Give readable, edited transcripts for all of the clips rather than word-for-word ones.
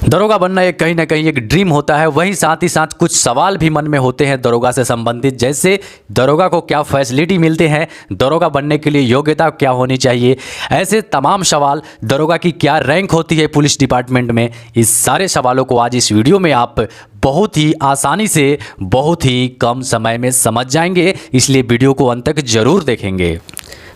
दरोगा बनना एक कहीं ना कहीं एक ड्रीम होता है, वहीं साथ ही साथ कुछ सवाल भी मन में होते हैं दरोगा से संबंधित, जैसे दरोगा को क्या फैसिलिटी मिलते हैं, दरोगा बनने के लिए योग्यता क्या होनी चाहिए, ऐसे तमाम सवाल, दरोगा की क्या रैंक होती है पुलिस डिपार्टमेंट में। इस सारे सवालों को आज इस वीडियो में आप बहुत ही आसानी से बहुत ही कम समय में समझ जाएंगे, इसलिए वीडियो को अंत तक जरूर देखेंगे।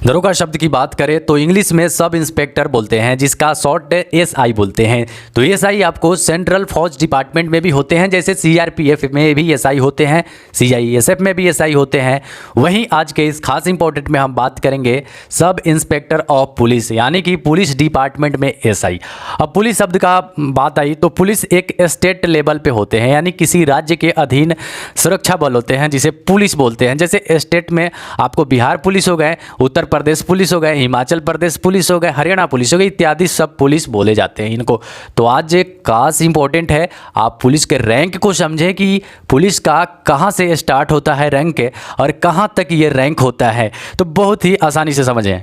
दरोगा शब्द की बात करें तो इंग्लिश में सब इंस्पेक्टर बोलते हैं, जिसका शॉर्ट एसआई बोलते हैं। तो एसआई आपको सेंट्रल फौज डिपार्टमेंट में भी होते हैं, जैसे सीआरपीएफ में भी एसआई होते हैं, सीआईएसएफ में भी एसआई होते हैं। वहीं आज के इस खास इंपॉर्टेंट में हम बात करेंगे सब इंस्पेक्टर ऑफ पुलिस, यानी कि पुलिस डिपार्टमेंट में एसआई। अब पुलिस शब्द का बात आई तो पुलिस एक स्टेट लेवल पे होते हैं, यानी किसी राज्य के अधीन सुरक्षा बल होते हैं, जिसे पुलिस बोलते हैं। जैसे स्टेट में आपको बिहार पुलिस हो गए, उत्तर प्रदेश पुलिस हो गए, हिमाचल प्रदेश पुलिस हो गए, हरियाणा पुलिस हो गई, इत्यादि सब पुलिस बोले जाते हैं इनको। तो आज एक खास इंपॉर्टेंट है, आप पुलिस के रैंक को समझें कि पुलिस का कहां से स्टार्ट होता है रैंक और कहां तक ये रैंक होता है, तो बहुत ही आसानी से समझें।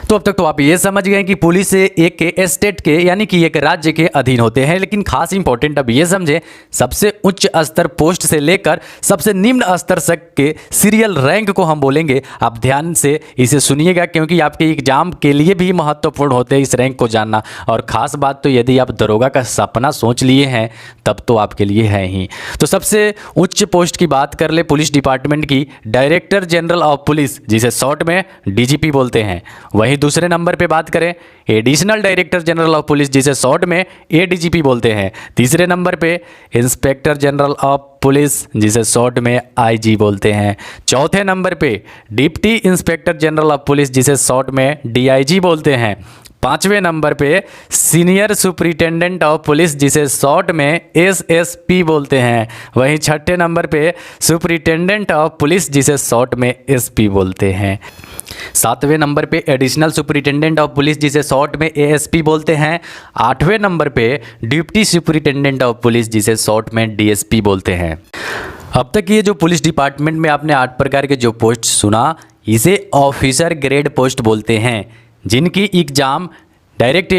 तो अब तक तो आप ये समझ गए कि पुलिस एक स्टेट के यानी कि एक राज्य के अधीन होते हैं, लेकिन खास इंपॉर्टेंट अब ये समझें सबसे उच्च स्तर पोस्ट से लेकर सबसे निम्न स्तर तक के सीरियल रैंक को हम बोलेंगे। आप ध्यान से इसे सुनिएगा, क्योंकि आपके एग्जाम के लिए भी महत्वपूर्ण होते हैं इस रैंक को जानना। और ख़ास बात तो यदि आप दरोगा का सपना सोच लिए हैं तब तो आपके लिए है ही। तो सबसे उच्च पोस्ट की बात कर ले पुलिस डिपार्टमेंट की, डायरेक्टर जनरल ऑफ पुलिस, जिसे शॉर्ट में डीजीपी बोलते हैं। वहीं दूसरे नंबर पे बात करें additional director general of police, जिसे शॉर्ट में एडीजीपी बोलते हैं। तीसरे नंबर पे इंस्पेक्टर जनरल ऑफ पुलिस, जिसे शॉर्ट में आईजी बोलते हैं। चौथे नंबर पे deputy inspector general of police, जिसे शॉर्ट में डीआईजी बोलते हैं। पांचवें नंबर पे सीनियर सुपरिटेंडेंट ऑफ पुलिस, जिसे शॉर्ट में एसएसपी बोलते हैं। वहीं छठे नंबर पे सुपरिटेंडेंट ऑफ पुलिस, जिसे शॉर्ट में एसपी बोलते हैं। सातवें नंबर पे एडिशनल सुपरिटेंडेंट ऑफ पुलिस, जिसे शॉर्ट में एएसपी बोलते हैं। आठवें नंबर पे डिप्टी सुपरिटेंडेंट ऑफ पुलिस, जिसे शॉर्ट में डीएसपी बोलते हैं। अब तक ये जो पुलिस डिपार्टमेंट में आपने 8 प्रकार के जो पोस्ट सुना, इसे ऑफिसर ग्रेड पोस्ट बोलते हैं, जिनकी एग्जाम डायरेक्ट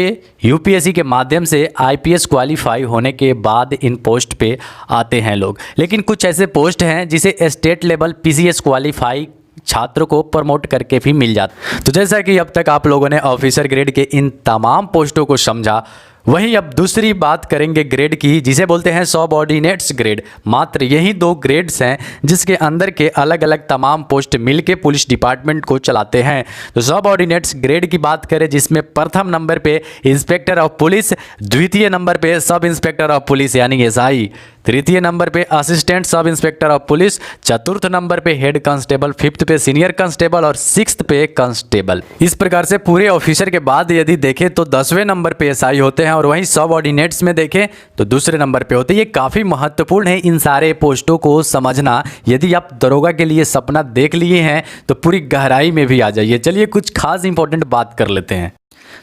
यूपीएससी के माध्यम से आईपीएस क्वालिफाई होने के बाद इन पोस्ट पे आते हैं लोग। लेकिन कुछ ऐसे पोस्ट हैं जिसे स्टेट लेवल पीसीएस क्वालिफाई छात्र को प्रमोट करके भी मिल जाता। तो जैसा कि अब तक आप लोगों ने ऑफिसर ग्रेड के इन तमाम पोस्टों को समझा, वहीं अब दूसरी बात करेंगे ग्रेड की, जिसे बोलते हैं सबऑर्डिनेट्स ग्रेड। मात्र यही 2 ग्रेड्स हैं जिसके अंदर के अलग अलग तमाम पोस्ट मिलके पुलिस डिपार्टमेंट को चलाते हैं। तो सबऑर्डिनेट्स ग्रेड की बात करें, जिसमें प्रथम नंबर पे इंस्पेक्टर ऑफ पुलिस, द्वितीय नंबर पे सब इंस्पेक्टर ऑफ पुलिस यानी एसआई, तृतीय नंबर पे assistant sub inspector of police, चतुर्थ नंबर पे हेड कांस्टेबल, फिफ्थ पे सीनियर कांस्टेबल और सिक्स्थ पे कांस्टेबल। इस प्रकार से पूरे ऑफिसर के बाद यदि देखें तो 10वें नंबर पे एसआई होते हैं, और वहीं सब ऑर्डिनेट्स में देखें तो दूसरे नंबर पे होते हैं। ये काफ़ी महत्वपूर्ण है इन सारे पोस्टों को समझना। यदि आप दरोगा के लिए सपना देख लिए हैं तो पूरी गहराई में भी आ जाइए। चलिए कुछ खास इंपॉर्टेंट बात कर लेते हैं।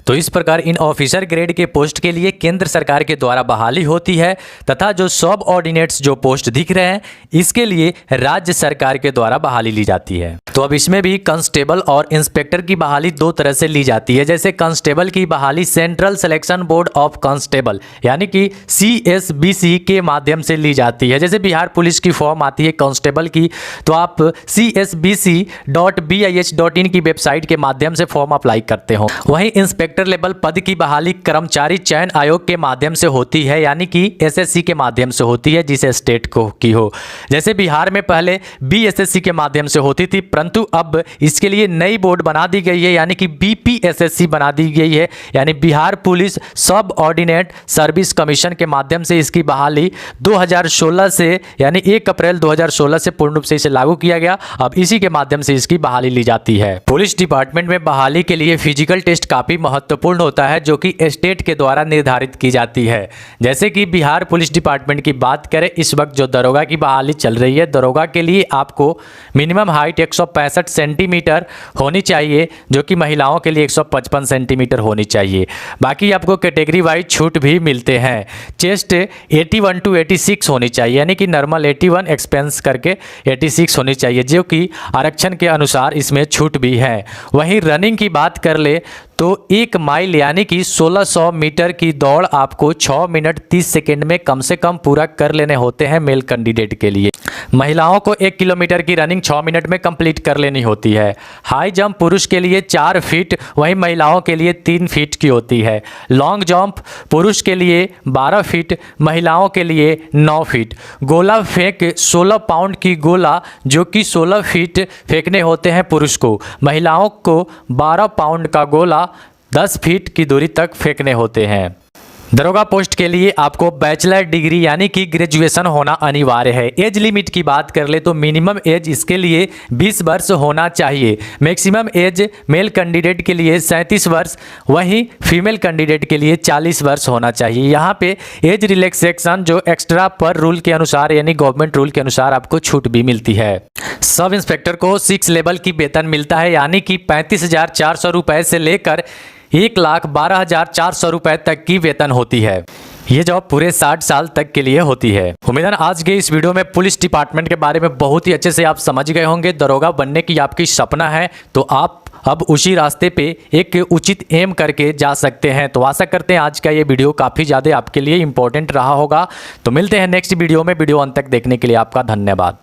तो इस प्रकार इन ऑफिसर ग्रेड के पोस्ट के लिए केंद्र सरकार के द्वारा बहाली होती है, तथा जो सब ऑर्डिनेट्स जो पोस्ट दिख रहे हैं इसके लिए राज्य सरकार के द्वारा बहाली ली जाती है। तो अब इसमें भी कांस्टेबल और इंस्पेक्टर की बहाली 2 तरह से ली जाती है। जैसे कांस्टेबल की बहाली central selection board of constable यानी कि CSBC के माध्यम से ली जाती है। जैसे बिहार पुलिस की फॉर्म आती है कांस्टेबल की, तो आप CSBC.BIH.in की वेबसाइट के माध्यम से फॉर्म अप्लाई करते हो। वहीं इंस्पेक्टर लेवल पद की बहाली कर्मचारी चयन आयोग के माध्यम से होती है, यानी कि SSC के माध्यम से होती है, जिसे स्टेट को की हो। जैसे बिहार में पहले BSSC के माध्यम से होती थी, परंतु अब इसके लिए नई बोर्ड बना दी गई है, यानी कि BPSSC बना दी गई है, यानी बिहार पुलिस सब ऑर्डिनेट सर्विस कमीशन के माध्यम से इसकी बहाली 2016 से यानी 1 अप्रैल 2016 से पूर्ण रूप से इसे लागू किया गया। अब इसी के माध्यम से इसकी बहाली ली जाती है। पुलिस डिपार्टमेंट में बहाली के लिए फिजिकल टेस्ट काफी महत्वपूर्ण होता है, जो कि स्टेट के द्वारा निर्धारित की जाती है। जैसे कि बिहार पुलिस डिपार्टमेंट की बात करें, इस वक्त जो दरोगा की बहाली चल रही है, दरोगा के लिए आपको मिनिमम हाइट 165 सेंटीमीटर होनी चाहिए, जो कि महिलाओं के लिए 155 सेंटीमीटर होनी चाहिए। बाकी आपको कैटेगरी वाइज छूट भी मिलते हैं। चेस्ट 81 to 86 होनी चाहिए, यानी कि नॉर्मल 81 एक्सपेंस करके 86 होनी चाहिए, जो कि आरक्षण के अनुसार इसमें छूट भी है। वहीं रनिंग की बात कर ले तो 1 माइल यानी कि 1600 मीटर की दौड़ आपको 6 मिनट 30 सेकेंड में कम से कम पूरा कर लेने होते हैं मेल कैंडिडेट के लिए। महिलाओं को 1 किलोमीटर की रनिंग 6 मिनट में कंप्लीट कर लेनी होती है। हाई जंप पुरुष के लिए 4 फीट, वहीं महिलाओं के लिए 3 फीट की होती है। लॉन्ग जंप पुरुष के लिए 12 फीट, महिलाओं के लिए 9 फीट। गोला फेंक 16 पाउंड की गोला, जो कि 16 फीट फेंकने होते हैं पुरुष को। महिलाओं को 12 पाउंड का गोला 10 फीट की दूरी तक फेंकने होते हैं। दरोगा पोस्ट के लिए आपको बैचलर डिग्री यानी कि ग्रेजुएशन होना अनिवार्य है। एज लिमिट की बात कर ले तो मिनिमम एज इसके लिए 20 वर्ष होना चाहिए। मैक्सिमम एज मेल कैंडिडेट के लिए 37 वर्ष, वहीं फीमेल कैंडिडेट के लिए 40 वर्ष होना चाहिए। यहाँ पे एज रिलैक्सेशन जो एक्स्ट्रा पर रूल के अनुसार यानी गवर्नमेंट रूल के अनुसार आपको छूट भी मिलती है। सब इंस्पेक्टर को 6 लेवल की वेतन मिलता है, यानी कि 35,400 रुपये से लेकर 1,12,400 रुपये तक की वेतन होती है। ये जॉब पूरे 60 साल तक के लिए होती है। उम्मीद है आज के इस वीडियो में पुलिस डिपार्टमेंट के बारे में बहुत ही अच्छे से आप समझ गए होंगे। दरोगा बनने की आपकी सपना है तो आप अब उसी रास्ते पे एक उचित एम करके जा सकते हैं। तो आशा करते हैं आज का ये वीडियो काफ़ी ज़्यादा आपके लिए इंपॉर्टेंट रहा होगा। तो मिलते हैं नेक्स्ट वीडियो में। वीडियो अंत तक देखने के लिए आपका धन्यवाद।